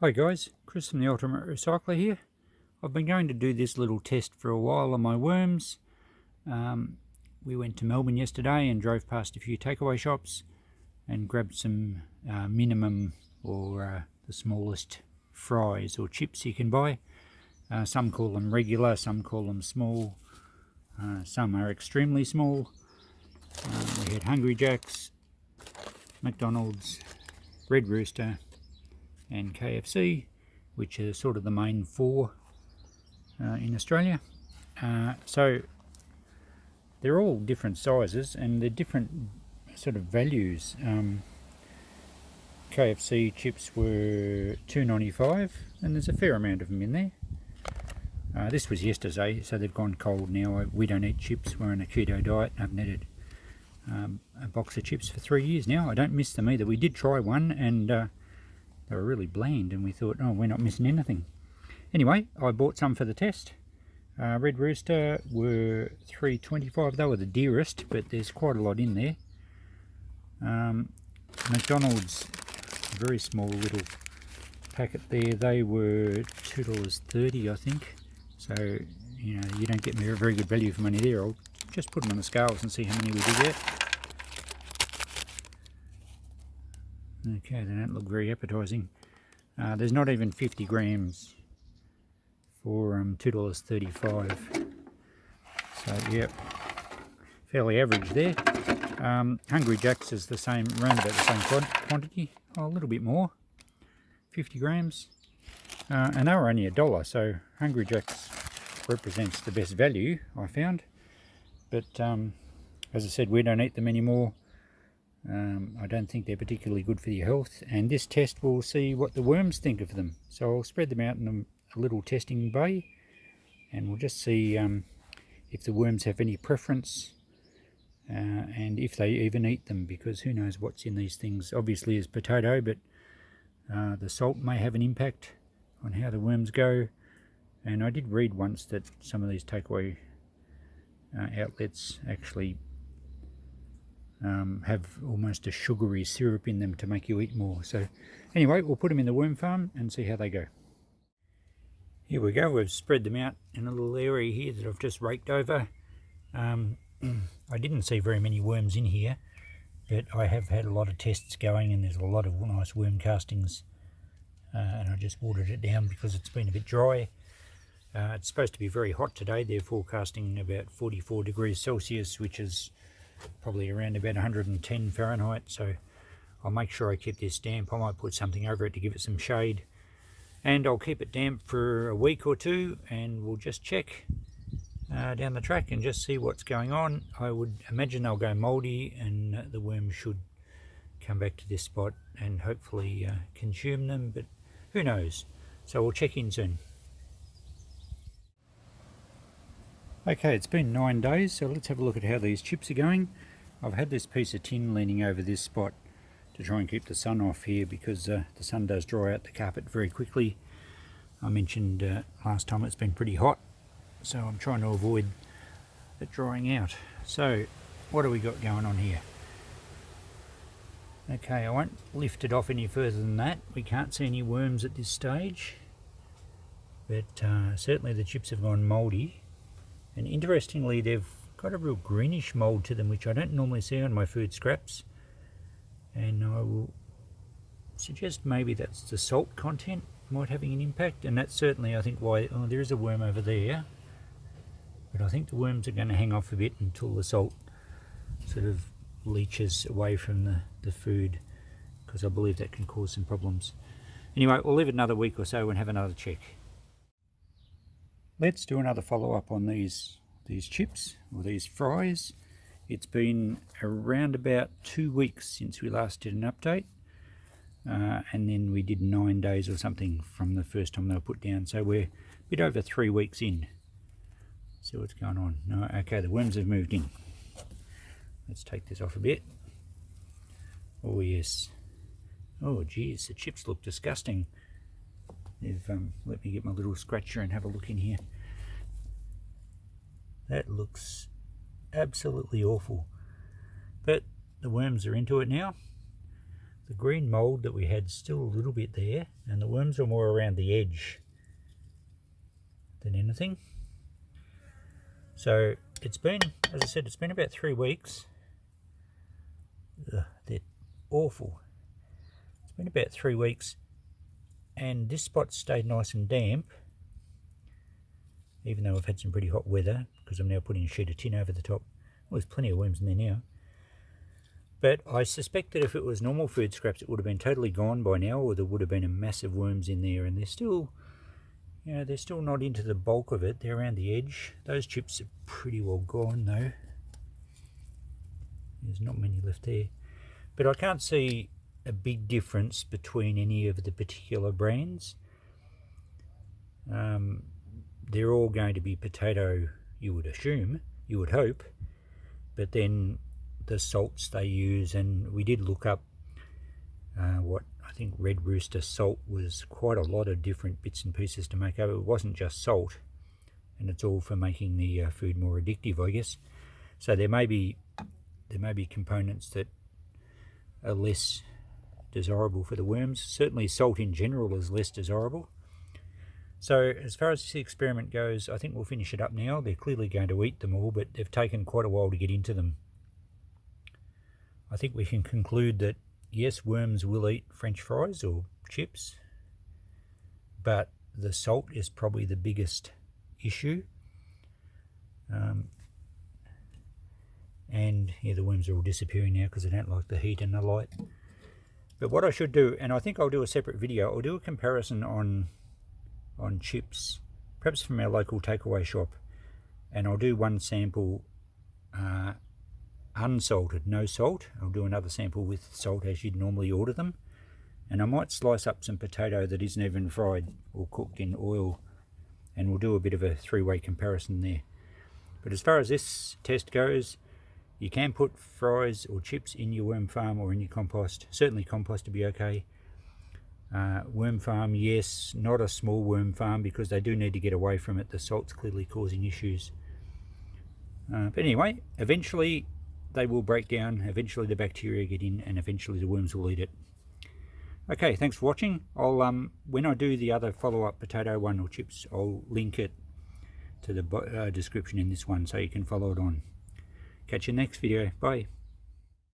Hi guys, Chris from the Ultimate Recycler here. I've been going to do this little test for a while on my worms. We went to Melbourne yesterday and drove past a few takeaway shops and grabbed some minimum or the smallest fries or chips you can buy. Some call them regular, some call them small, some are extremely small. We had Hungry Jacks, McDonalds, Red Rooster and KFC, which are sort of the main four in Australia. So they're all different sizes and they're different sort of values. KFC chips were $2.95 and there's a fair amount of them in there. This was yesterday, so they've gone cold now. We don't eat chips, we're on a keto diet. I haven't had a box of chips for 3 years now. I don't miss them either. We did try one and they were really bland and we thought, oh, we're not missing anything. Anyway, I bought some for the test. Red Rooster were $3.25. They were the dearest, but there's quite a lot in there. McDonald's, very small little packet there, they were $2.30 I think. So, you know, you don't get very good value for money there. I'll just put them on the scales and see how many we did get. Okay, they don't look very appetizing. There's not even 50 grams for $2.35. So, yeah, fairly average there. Hungry Jacks is the same, around about the same quantity. Oh, a little bit more, 50 grams. And they were only $1, so Hungry Jacks represents the best value, I found. But as I said, we don't eat them anymore. I don't think they're particularly good for your health, and this test will see what the worms think of them. So I'll spread them out in a little testing bay and we'll just see if the worms have any preference and if they even eat them, because who knows what's in these things. Obviously it's potato, but the salt may have an impact on how the worms go. And I did read once that some of these takeaway outlets actually have almost a sugary syrup in them to make you eat more. So anyway, we'll put them in the worm farm and see how they go. Here we go, we've spread them out in a little area here that I've just raked over. I didn't see very many worms in here, but I have had a lot of tests going and there's a lot of nice worm castings, and I just watered it down because it's been a bit dry. It's supposed to be very hot today. They're forecasting about 44 degrees Celsius, which is probably around about 110 Fahrenheit, so I'll make sure I keep this damp. I might put something over it to give it some shade, and I'll keep it damp for a week or two and we'll just check down the track and just see what's going on. I would imagine they'll go mouldy and the worms should come back to this spot and hopefully consume them, but who knows. So we'll check in soon. Okay, it's been 9 days, so let's have a look at how these chips are going. I've had this piece of tin leaning over this spot to try and keep the sun off here, because the sun does dry out the carpet very quickly. I mentioned last time it's been pretty hot, so I'm trying to avoid it drying out. So what do we got going on here? Okay, I won't lift it off any further than that. We can't see any worms at this stage, but certainly the chips have gone mouldy. And interestingly, they've got a real greenish mould to them, which I don't normally see on my food scraps. And I will suggest maybe that's the salt content might having an impact. And that's certainly, I think, why. Oh, there is a worm over there. But I think the worms are going to hang off a bit until the salt sort of leaches away from the food, because I believe that can cause some problems. Anyway, we'll leave it another week or so and have another check. Let's do another follow-up on these chips, or these fries. It's been around about 2 weeks since we last did an update, and then we did 9 days or something from the first time they were put down, so we're a bit over 3 weeks in. See what's going on. No, okay, the worms have moved in. Let's take this off a bit. Oh yes. Oh geez, the chips look disgusting. Let me get my little scratcher and have a look in here. That looks absolutely awful. But the worms are into it now. the green mould that we had still a little bit there, and the worms are more around the edge than anything. So it's been, as I said, it's been about 3 weeks. Ugh, they're awful. It's been about 3 weeks, and this spot stayed nice and damp, even though I've had some pretty hot weather, because I'm now putting a sheet of tin over the top. Well, there's plenty of worms in there now. But I suspect that if it was normal food scraps, it would have been totally gone by now, or there would have been a massive worms in there, and they're still, you know, they're still not into the bulk of it. They're around the edge. Those chips are pretty well gone though. There's not many left there. But I can't see a big difference between any of the particular brands. They're all going to be potato, you would assume, you would hope, but then the salts they use, and we did look up what I think Red Rooster salt was quite a lot of different bits and pieces to make up. It wasn't just salt, and it's all for making the food more addictive, I guess. So there may be components that are less desirable for the worms. Certainly salt in general is less desirable. So as far as this experiment goes, I think we'll finish it up now. They're clearly going to eat them all, but they've taken quite a while to get into them. I think we can conclude that yes, worms will eat French fries or chips, but the salt is probably the biggest issue. And yeah, the worms are all disappearing now because they don't like the heat and the light. But what I should do, and I think I'll do a separate video, I'll do a comparison on chips, perhaps from our local takeaway shop, and I'll do one sample unsalted, no salt. I'll do another sample with salt as you'd normally order them, and I might slice up some potato that isn't even fried or cooked in oil, and we'll do a bit of a three-way comparison there. But as far as this test goes, you can put fries or chips in your worm farm or in your compost. Certainly compost to be okay. Worm farm, yes, not a small worm farm, because they do need to get away from it. The salt's clearly causing issues. But anyway, eventually they will break down, eventually the bacteria get in, and eventually the worms will eat it. Okay, thanks for watching. I'll when I do the other follow-up potato one or chips, I'll link it to the description in this one so you can follow it on. Catch you next video. Bye.